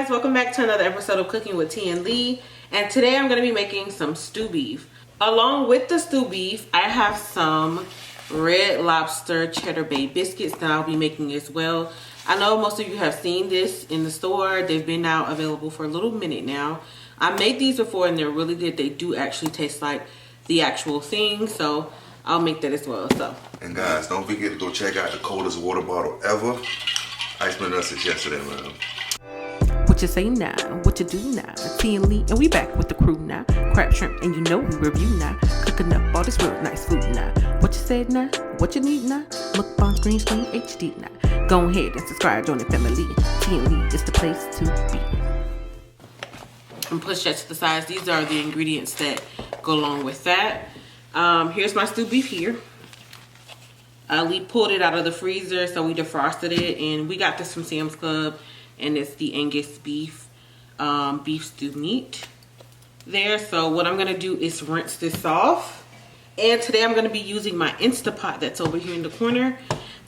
guys, welcome back to another episode of Cooking with T&Lee. And today I'm going to be making some stew beef. Along with the stew beef, I have some red lobster cheddar bay biscuits that I'll be making as well. I know most of you have seen this in the store. They've been now available for a little minute now. I made these before and they're really good. They do actually taste like the actual thing, so I'll make that as well. And guys, don't forget to go check out the coldest water bottle ever. Ice blended us yesterday, man. What you say now? What you do now? T&Lee, and we back with the crew now. Crab, shrimp, and you know we review now. Cooking up all this real nice food now. What you said now? What you need now? Look on screen HD now. Go ahead and subscribe, join the family. T&Lee is the place to be. And push that to the sides. These are the ingredients that go along with that. Here's my stew beef here. Lee pulled it out of the freezer, so we defrosted it, and we got this from Sam's Club. And it's the Angus beef stew meat there. So what I'm gonna do is rinse this off, and today I'm gonna be using my Instapot that's over here in the corner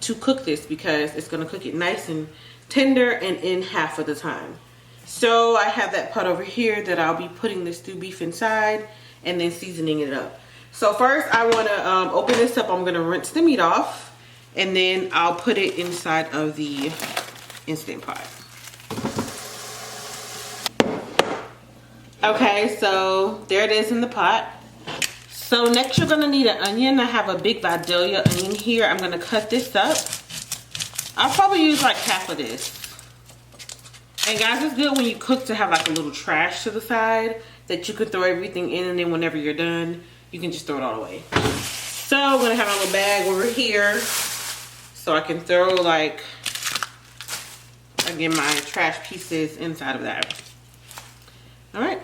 to cook this, because it's gonna cook it nice and tender and in half of the time. So I have that pot over here that I'll be putting the stew beef inside and then seasoning it up. So first I want to open this up. I'm gonna rinse the meat off, and then I'll put it inside of the Instant Pot. Okay, so there it is in the pot. So next you're gonna need an onion. I have a big Vidalia onion here. I'm gonna cut this up. I'll probably use like half of this. And guys, it's good when you cook to have like a little trash to the side that you can throw everything in, and then whenever you're done, you can just throw it all away. So I'm gonna have a little bag over here so I can throw, like, again, my trash pieces inside of that. All right.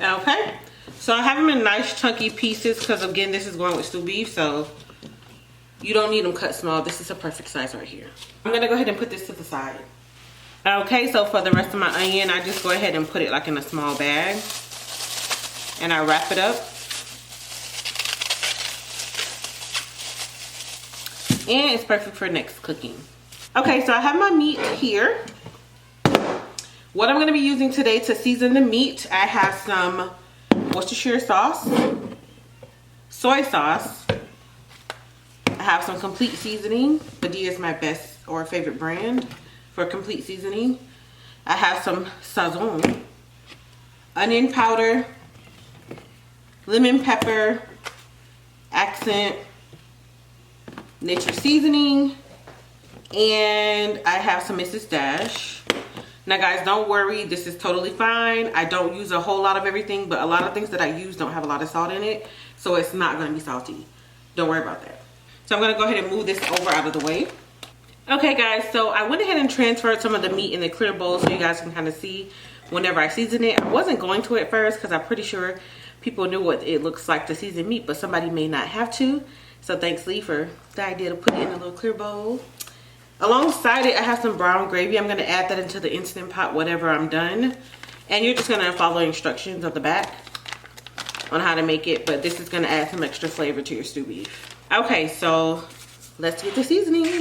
Okay. So I have them in nice chunky pieces because, again, this is going with stew beef, so you don't need them cut small. This is a perfect size right here. I'm gonna go ahead and put this to the side. Okay, so for the rest of my onion, I just go ahead and put it like in a small bag, and I wrap it up. And it's perfect for next cooking. Okay, so I have my meat here. What I'm gonna be using today to season the meat, I have some Worcestershire sauce, soy sauce. I have some complete seasoning. Badia is my best or favorite brand for complete seasoning. I have some sazon, onion powder, lemon pepper, accent, nature seasoning, and I have some Mrs. Dash. Now guys, don't worry, this is totally fine. I don't use a whole lot of everything, but a lot of things that I use don't have a lot of salt in it, so it's not gonna be salty. Don't worry about that. So I'm gonna go ahead and move this over out of the way. Okay guys, so I went ahead and transferred some of the meat in the clear bowl so you guys can kind of see whenever I season it. I wasn't going to at first because I'm pretty sure people knew what it looks like to season meat, but somebody may not have to. So thanks Lee for the idea to put it in a little clear bowl. Alongside it, I have some brown gravy. I'm gonna add that into the Instant Pot whenever I'm done. And you're just gonna follow instructions on the back on how to make it, but this is gonna add some extra flavor to your stew beef. Okay, so let's get the seasoning.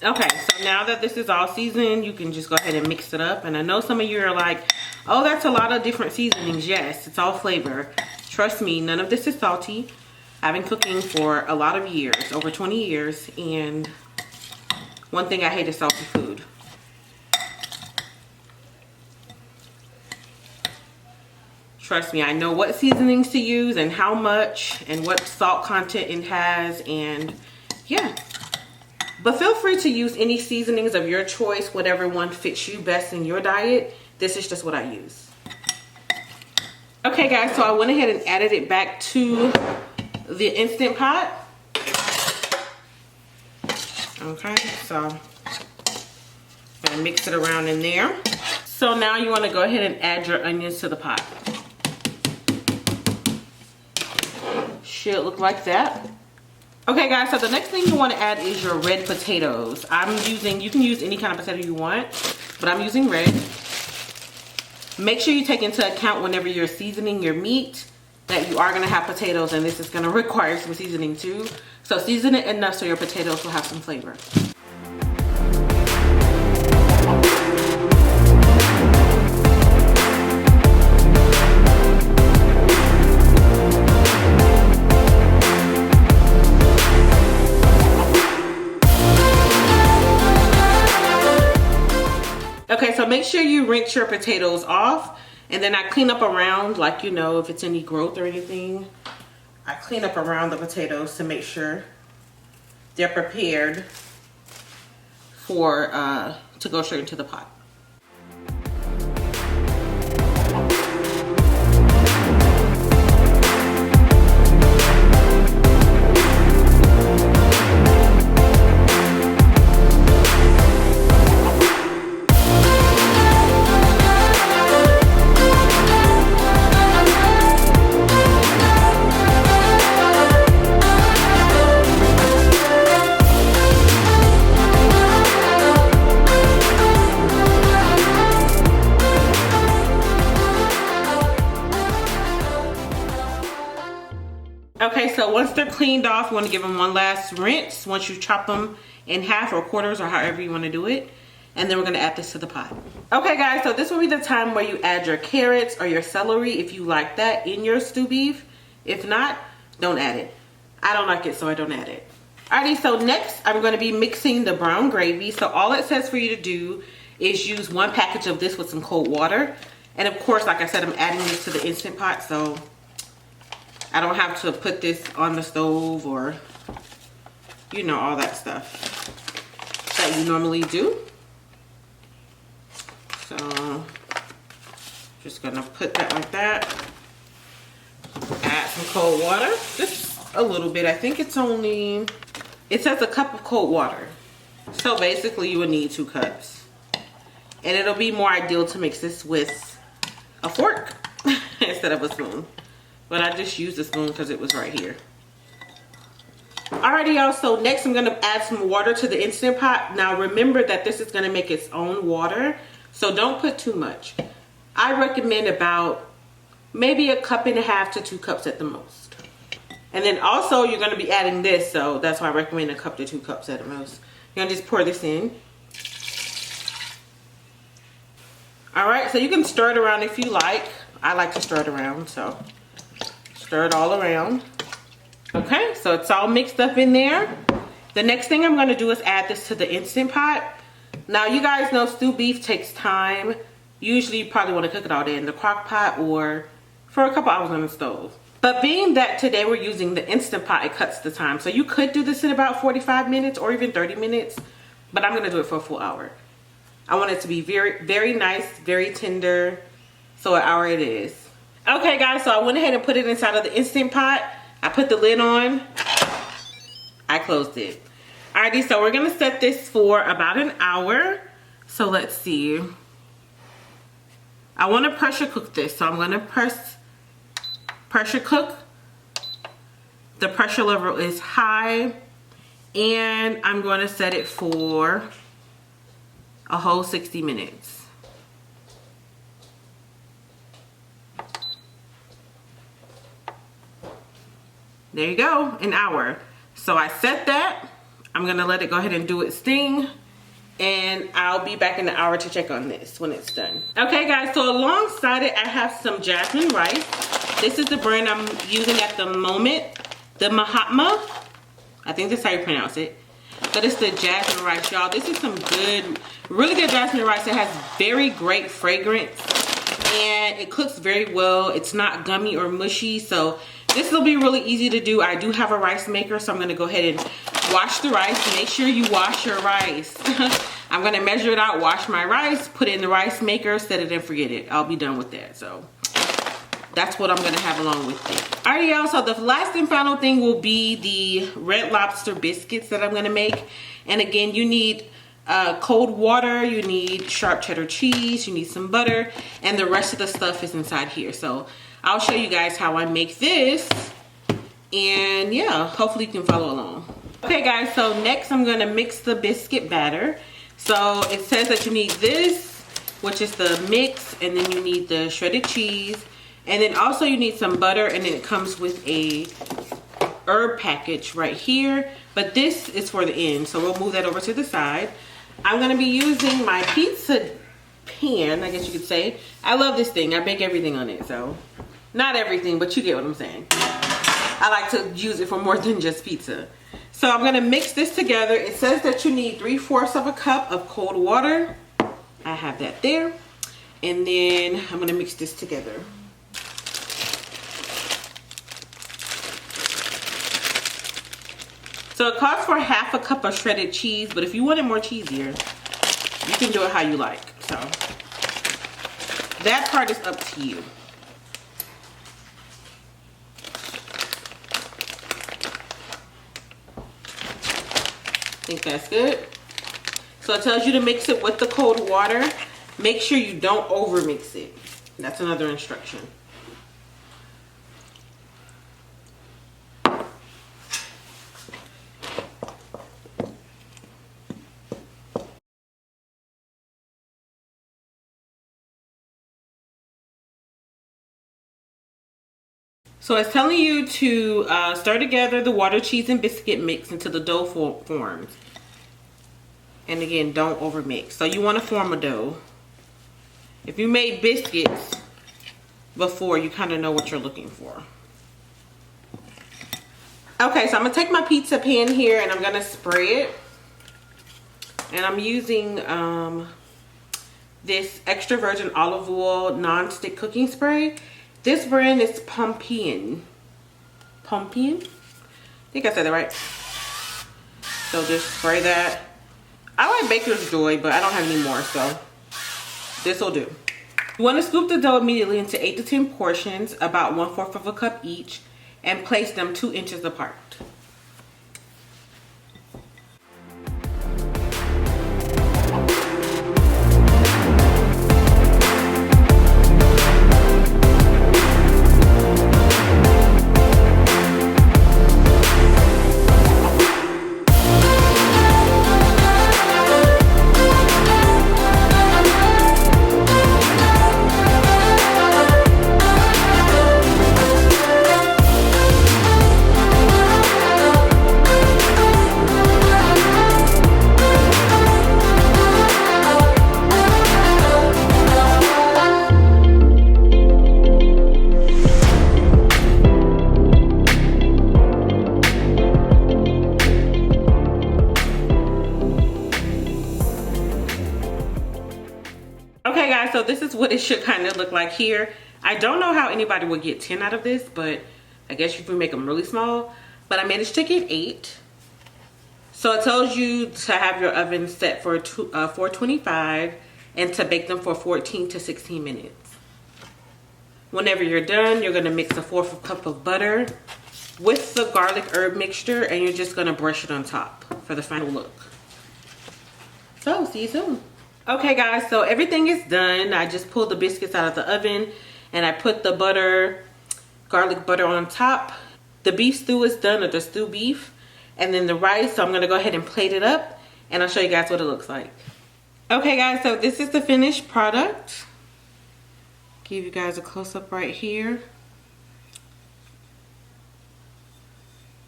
Okay, so now that this is all seasoned, you can just go ahead and mix it up. And I know some of you are like, oh, that's a lot of different seasonings. Yes, it's all flavor. Trust me, none of this is salty. I've been cooking for a lot of years, over 20 years, and one thing I hate is salty food. Trust me, I know what seasonings to use and how much and what salt content it has, and yeah. But feel free to use any seasonings of your choice, whatever one fits you best in your diet. This is just what I use. Okay guys, so I went ahead and added it back to the Instant Pot. Okay, so I'm gonna mix it around in there. So now you wanna go ahead and add your onions to the pot. Should look like that. Okay guys, so the next thing you want to add is your red potatoes. You can use any kind of potato you want, but I'm using red. Make sure you take into account whenever you're seasoning your meat that you are going to have potatoes, and this is going to require some seasoning too. So season it enough so your potatoes will have some flavor. Okay, so make sure you rinse your potatoes off, and then I clean up around, like, you know, if it's any growth or anything. I clean up around the potatoes to make sure they're prepared for to go straight into the pot. Okay, so once they're cleaned off, you want to give them one last rinse once you chop them in half or quarters or however you want to do it. And then we're going to add this to the pot. Okay guys, so this will be the time where you add your carrots or your celery if you like that in your stew beef. If not, don't add it. I don't like it, so I don't add it. Alrighty, so next I'm going to be mixing the brown gravy. So all it says for you to do is use one package of this with some cold water. And of course, like I said, I'm adding this to the Instant Pot, so I don't have to put this on the stove or, you know, all that stuff that you normally do. So, just gonna put that like that. Add some cold water, just a little bit. I think it's only, it says a cup of cold water. So basically you would need 2 cups. And it'll be more ideal to mix this with a fork instead of a spoon. But I just used a spoon because it was right here. Alrighty y'all, so next I'm gonna add some water to the Instant Pot. Now remember that this is gonna make its own water, so don't put too much. I recommend about maybe 1.5 cups to 2 cups at the most. And then also you're gonna be adding this, so that's why I recommend 1 cup to 2 cups at the most. You're gonna just pour this in. Alright, so you can stir it around if you like. I like to stir it around, so stir it all around. Okay, so it's all mixed up in there. The next thing I'm going to do is add this to the Instant Pot. Now you guys know stew beef takes time. Usually you probably want to cook it all day in the crock pot or for a couple hours on the stove. But being that today we're using the Instant Pot, it cuts the time. So you could do this in about 45 minutes or even 30 minutes, but I'm going to do it for a full hour. I want it to be very, very nice, very tender. So an hour it is. Okay guys, so I went ahead and put it inside of the Instant Pot. I put the lid on. I closed it. Alrighty, so we're gonna set this for about an hour. So let's see. I wanna pressure cook this. So I'm gonna pressure cook. The pressure level is high. And I'm gonna set it for a whole 60 minutes. There you go, an hour. So I set that. I'm gonna let it go ahead and do its thing. And I'll be back in an hour to check on this when it's done. Okay guys, so alongside it, I have some jasmine rice. This is the brand I'm using at the moment. the Mahatma. I think that's how you pronounce it. But it's the jasmine rice, y'all. This is some good, really good jasmine rice. It has very great fragrance and it cooks very well. It's not gummy or mushy, so this will be really easy to do. I do have a rice maker, so I'm gonna go ahead and wash the rice. Make sure you wash your rice. I'm gonna measure it out, wash my rice, put it in the rice maker, set it and forget it. I'll be done with that. So that's what I'm gonna have along with it. Alright, y'all, so the last and final thing will be the Red Lobster biscuits that I'm gonna make. And again, you need cold water, you need sharp cheddar cheese, you need some butter, and the rest of the stuff is inside here. So I'll show you guys how I make this, and yeah, hopefully you can follow along. Okay guys, so next I'm gonna mix the biscuit batter. So it says that you need this, which is the mix, and then you need the shredded cheese, and then also you need some butter, and then it comes with a herb package right here, but this is for the end, so we'll move that over to the side. I'm gonna be using my pizza pan, I guess you could say. I love this thing. I bake everything on it, so not everything, but you get what I'm saying. I like to use it for more than just pizza. So I'm gonna mix this together. It says that you need 3/4 of a cup of cold water. I have that there. And then I'm gonna mix this together. So it calls for 1/2 cup of shredded cheese, but if you want it more cheesier, you can do it how you like. So that part is up to you. I think that's good. So it tells you to mix it with the cold water. Make sure you don't over mix it. That's another instruction. So it's telling you to stir together the water, cheese, and biscuit mix until the dough forms. And again, don't over mix. So you want to form a dough. If you made biscuits before, you kind of know what you're looking for. Okay, so I'm going to take my pizza pan here and I'm going to spray it. And I'm using this extra virgin olive oil non-stick cooking spray. This brand is Pompian. Pompian? I think I said that right. So just spray that. I like Baker's Joy, but I don't have any more, so this will do. You want to scoop the dough immediately into 8 to 10 portions, about 1/4 of a cup each, and place them 2 inches apart. Okay guys, so this is what it should kind of look like here. I don't know how anybody would get 10 out of this, but I guess you can make them really small. But I managed to get 8. So it tells you to have your oven set for 425 and to bake them for 14 to 16 minutes. Whenever you're done, you're gonna mix 1/4 cup of butter with the garlic herb mixture, and you're just gonna brush it on top for the final look. So see you soon. Okay guys, so everything is done. I just pulled the biscuits out of the oven and I put the butter, garlic butter on top. The beef stew is done, or the stew beef, and then the rice. So I'm gonna go ahead and plate it up and I'll show you guys what it looks like. Okay guys, so this is the finished product. Give you guys a close-up right here.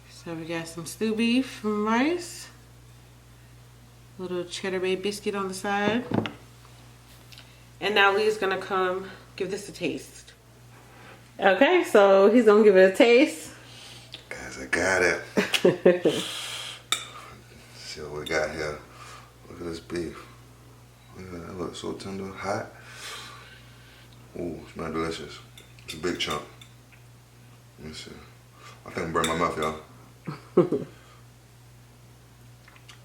So we got some stew beef and rice. Little cheddar bay biscuit on the side. And now Lee's gonna come give this a taste. Okay, so he's gonna give it a taste. Guys, I got it. See what we got here. Look at this beef. Look at that. That looks so tender, hot. Ooh, smells delicious. It's a big chunk. Let me see. I think I'm burn my mouth, y'all.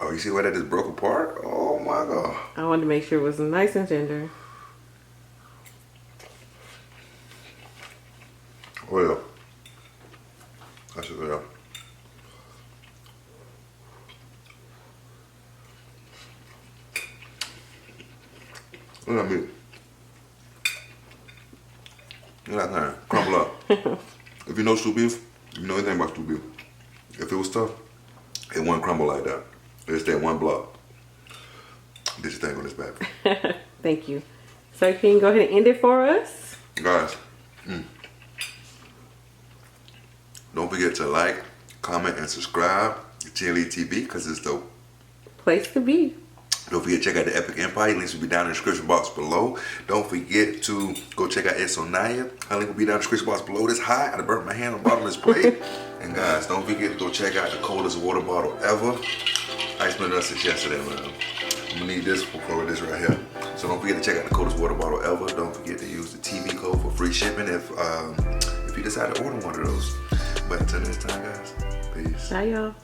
Oh, you see where that just broke apart? Oh my God. I wanted to make sure it was nice and tender. Oh yeah. That's it, yeah. Look at that meat. Look at that thing. Crumble up. If you know stew beef, you know anything about stew beef. If it was tough, it wouldn't crumble like that. It'd stay one block. This thing on this back. Thank you. So can you go ahead and end it for us? Guys, don't forget to like, comment, and subscribe to T&Leetv because it's the place to be. Don't forget to check out the Epic Empire. Links will be down in the description box below. Don't forget to go check out It's on Nyiah. Her link will be down in the description box below. This hot. I burnt my hand on the bottom of this plate. And guys, don't forget to go check out the coldest water bottle ever. I explained that since yesterday, man. I'm gonna need this for this right here. So don't forget to check out the coldest water bottle ever. Don't forget to use the TV code for free shipping if you decide to order one of those. But until next time, guys, peace. Bye, y'all.